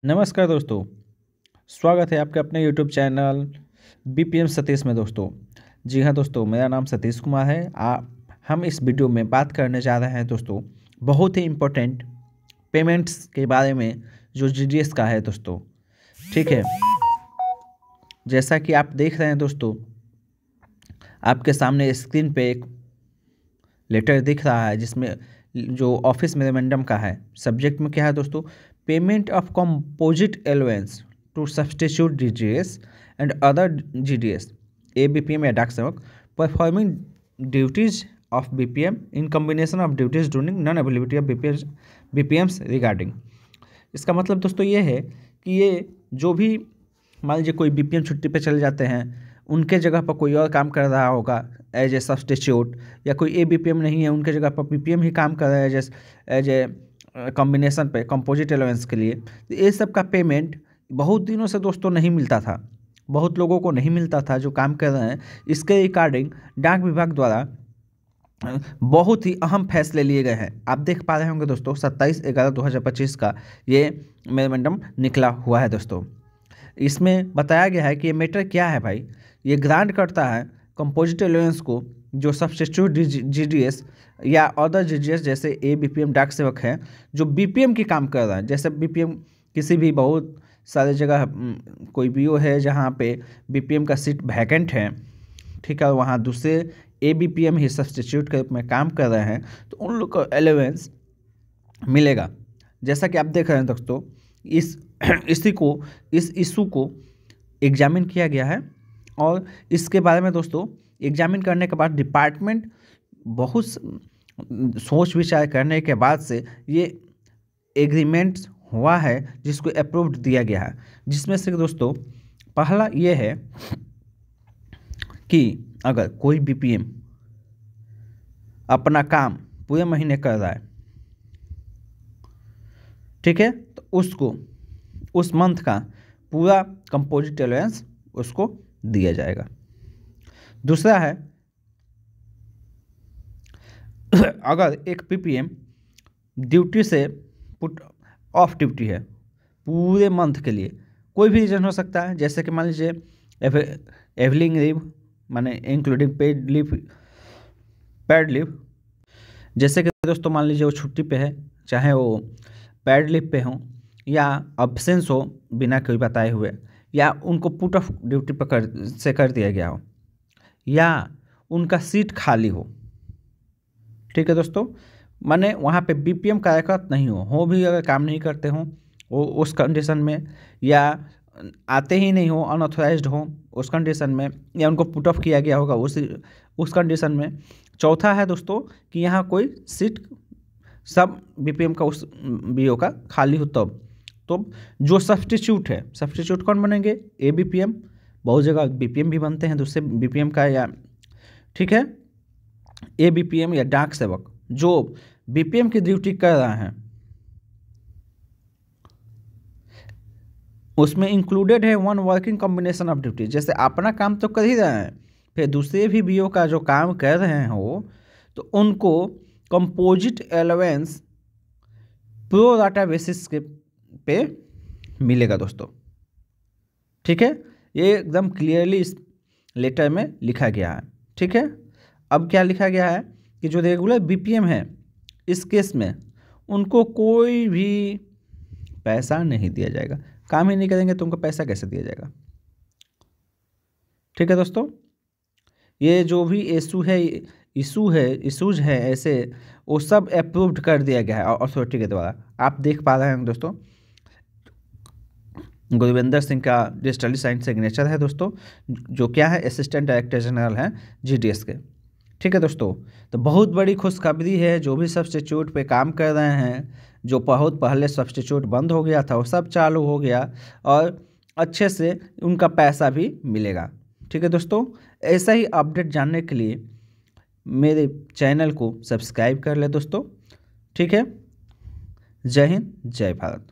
नमस्कार दोस्तों, स्वागत है आपके अपने यूट्यूब चैनल बीपीएम सतीश में। दोस्तों जी हाँ दोस्तों, मेरा नाम सतीश कुमार है। हम इस वीडियो में बात करने जा रहे हैं दोस्तों बहुत ही इम्पोर्टेंट पेमेंट्स के बारे में जो जीडीएस का है दोस्तों। ठीक है, जैसा कि आप देख रहे हैं दोस्तों, आपके सामने स्क्रीन पे एक लेटर दिख रहा है जिसमें जो ऑफिस मेमोरेंडम का है, सब्जेक्ट में क्या है दोस्तों, payment of composite allowance to substitute DGS and other GDS ABPM या Dak Sevak performing duties of BPM in combination of duties during non availability of BPMs regarding. इसका मतलब दोस्तों ये है कि ये जो भी मान लीजिए कोई बीपीएम छुट्टी पे चले जाते हैं, उनके जगह पर कोई और काम कर रहा होगा एज ए सब्स्टिट्यूट, या कोई एबीपीएम नहीं है उनके जगह पर बीपीएम ही काम कर रहा है एज ए कॉम्बिनेशन पे कंपोजिट एलोवेंस के लिए। तो ये सब का पेमेंट बहुत दिनों से दोस्तों नहीं मिलता था, बहुत लोगों को नहीं मिलता था जो काम कर रहे हैं। इसके रिगार्डिंग डाक विभाग द्वारा बहुत ही अहम फैसले लिए गए हैं। आप देख पा रहे होंगे दोस्तों 27/11/2025 का ये मेमोरेंडम निकला हुआ है दोस्तों। इसमें बताया गया है कि ये मैटर क्या है भाई, ये ग्रांट करता है कंपोजिट एलोवेंस को जो सब्स्टिट्यूट जीडीएस या अदर जीडीएस जैसे एबीपीएम डाक सेवक है जो बीपीएम की काम कर रहा है। जैसे बीपीएम किसी भी बहुत सारे जगह कोई बीओ है जहाँ पे बीपीएम का सीट वैकेंट है, ठीक है, वहाँ दूसरे एबीपीएम ही सब्स्टिट्यूट के रूप में काम कर रहे हैं, तो उन लोग को एलोवेंस मिलेगा। जैसा कि आप देख रहे हैं दोस्तों, इस इशू को एग्जामिन किया गया है और इसके बारे में दोस्तों एग्जामिन करने के बाद डिपार्टमेंट बहुत सोच विचार करने के बाद से ये एग्रीमेंट हुआ है जिसको अप्रूव्ड दिया गया है। जिसमें से दोस्तों पहला ये है कि अगर कोई बीपीएम अपना काम पूरे महीने कर रहा है, ठीक है, तो उसको उस मंथ का पूरा कंपोजिट एलोवेंस उसको दिया जाएगा। दूसरा है अगर एक पीपीएम ड्यूटी से पुट ऑफ ड्यूटी है पूरे मंथ के लिए, कोई भी रीज़न हो सकता है, जैसे कि मान लीजिए एवलिंग लीव माने इंक्लूडिंग पेड लीव, जैसे कि दोस्तों मान लीजिए वो छुट्टी पे है, चाहे वो पेड लीव पे हो या अब्सेंस हो बिना कोई बताए हुए, या उनको पुट ऑफ ड्यूटी पर कर दिया गया हो, या उनका सीट खाली ठीक है दोस्तों, माने वहाँ पे बीपीएम कार्यरत नहीं हो भी अगर काम नहीं करते हों वो उस कंडीशन में, या आते ही नहीं हो, अनऑथराइज्ड हो उस कंडीशन में, या उनको पुट ऑफ किया गया होगा उस कंडीशन में। चौथा है दोस्तों कि यहाँ कोई सीट सब बीपीएम का उस बीओ का खाली हो तब तो जो सब्स्टिट्यूट है, सब्स्टिट्यूट कौन बनेंगे, एबीपीएम, बहुत जगह बीपीएम भी बनते हैं दूसरे बीपीएम का, या ठीक है एबीपीएम या डाक सेवक जो बीपीएम की ड्यूटी कर रहा है, उसमें इंक्लूडेड है one working combination of duty. जैसे अपना काम तो कर ही रहे हैं, फिर दूसरे भी बीओ का जो काम कर रहे हो तो उनको composite allowance pro data basis के पे मिलेगा दोस्तों। ठीक है, ये एकदम क्लियरली इस लेटर में लिखा गया है। ठीक है, अब क्या लिखा गया है कि जो रेगुलर बीपीएम है इस केस में उनको कोई भी पैसा नहीं दिया जाएगा, काम ही नहीं करेंगे तो उनको पैसा कैसे दिया जाएगा। ठीक है दोस्तों, ये जो भी इशूज है ऐसे वो सब अप्रूव्ड कर दिया गया है अथॉरिटी के द्वारा। आप देख पा रहे हैं दोस्तों गुरविंदर सिंह का डिजिटली साइन सिग्नेचर है दोस्तों, जो क्या है असिस्टेंट डायरेक्टर जनरल हैं जीडीएस के। ठीक है दोस्तों, तो बहुत बड़ी खुशखबरी है, जो भी सब्स्टिट्यूट पे काम कर रहे हैं, जो बहुत पहले सब्स्टिट्यूट बंद हो गया था वो सब चालू हो गया और अच्छे से उनका पैसा भी मिलेगा। ठीक है दोस्तों, ऐसा ही अपडेट जानने के लिए मेरे चैनल को सब्सक्राइब कर ले दोस्तों। ठीक है, जय हिंद जय भारत।